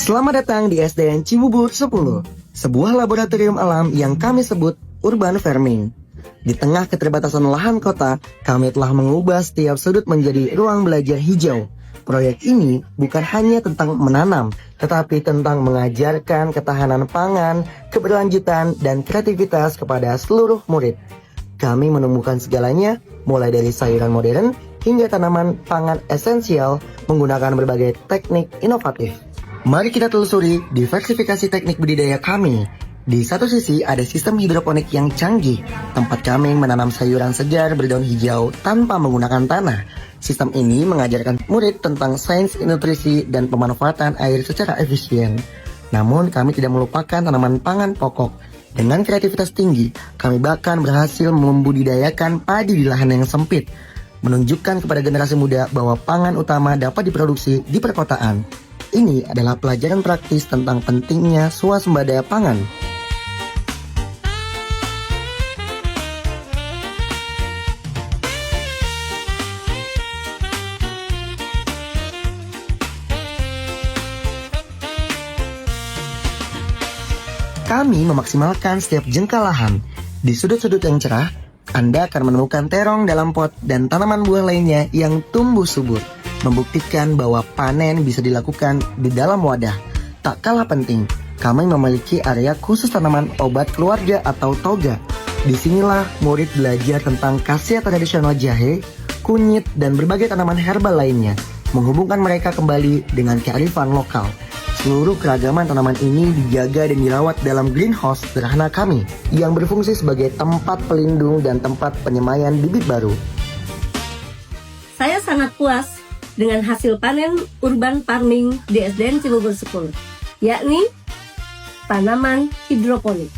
Selamat datang di SDN Cibubur 10, sebuah laboratorium alam yang kami sebut urban farming. Di tengah keterbatasan lahan kota, kami telah mengubah setiap sudut menjadi ruang belajar hijau. Proyek ini bukan hanya tentang menanam, tetapi tentang mengajarkan ketahanan pangan, keberlanjutan, dan kreativitas kepada seluruh murid. Kami menemukan segalanya, mulai dari sayuran modern hingga tanaman pangan esensial menggunakan berbagai teknik inovatif. Mari kita telusuri diversifikasi teknik budidaya kami. Di satu sisi ada sistem hidroponik yang canggih, tempat kami menanam sayuran segar berdaun hijau tanpa menggunakan tanah. Sistem ini mengajarkan murid tentang sains nutrisi dan pemanfaatan air secara efisien. Namun kami tidak melupakan tanaman pangan pokok. Dengan kreativitas tinggi, kami bahkan berhasil membudidayakan padi di lahan yang sempit, menunjukkan kepada generasi muda bahwa pangan utama dapat diproduksi di perkotaan. Ini adalah pelajaran praktis tentang pentingnya swasembada pangan. Kami memaksimalkan setiap jengkal lahan. Di sudut-sudut yang cerah, Anda akan menemukan terong dalam pot dan tanaman buah lainnya yang tumbuh subur, membuktikan bahwa panen bisa dilakukan di dalam wadah. Tak kalah penting, kami memiliki area khusus tanaman obat keluarga atau toga. Disinilah murid belajar tentang khasiat tradisional jahe, kunyit, dan berbagai tanaman herbal lainnya, menghubungkan mereka kembali dengan kearifan lokal. Seluruh keragaman tanaman ini dijaga dan dirawat dalam greenhouse sederhana kami, yang berfungsi sebagai tempat pelindung dan tempat penyemaian bibit baru. Saya sangat puas dengan hasil panen urban farming di SDN Cibubur 10, yakni tanaman hidroponik.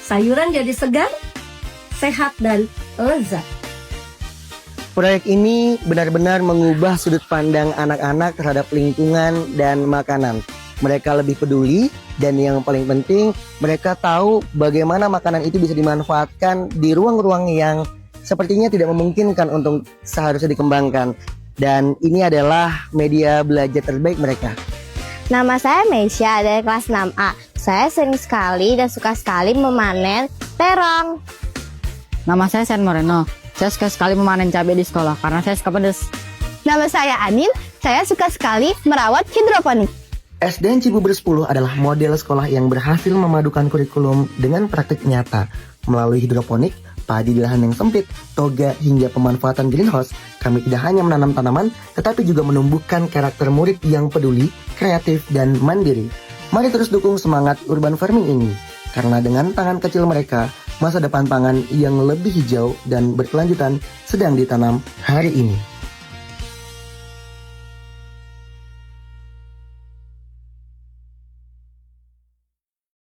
Sayuran jadi segar, sehat, dan lezat. Proyek ini benar-benar mengubah sudut pandang anak-anak terhadap lingkungan dan makanan. Mereka lebih peduli, dan yang paling penting, mereka tahu bagaimana makanan itu bisa dimanfaatkan di ruang-ruang yang sepertinya tidak memungkinkan untuk seharusnya dikembangkan. Dan ini adalah media belajar terbaik mereka. Nama saya Meisha dari kelas 6A. Saya sering sekali dan suka sekali memanen terong. Nama saya Sen Moreno. Saya suka sekali memanen cabai di sekolah karena saya suka pedas. Nama saya Anin. Saya suka sekali merawat hidroponik. SDN Cibubur 10 adalah model sekolah yang berhasil memadukan kurikulum dengan praktik nyata. Melalui hidroponik, padi di lahan yang sempit, toga, hingga pemanfaatan greenhouse, kami tidak hanya menanam tanaman, tetapi juga menumbuhkan karakter murid yang peduli, kreatif, dan mandiri. Mari terus dukung semangat urban farming ini, karena dengan tangan kecil mereka, masa depan pangan yang lebih hijau dan berkelanjutan sedang ditanam hari ini.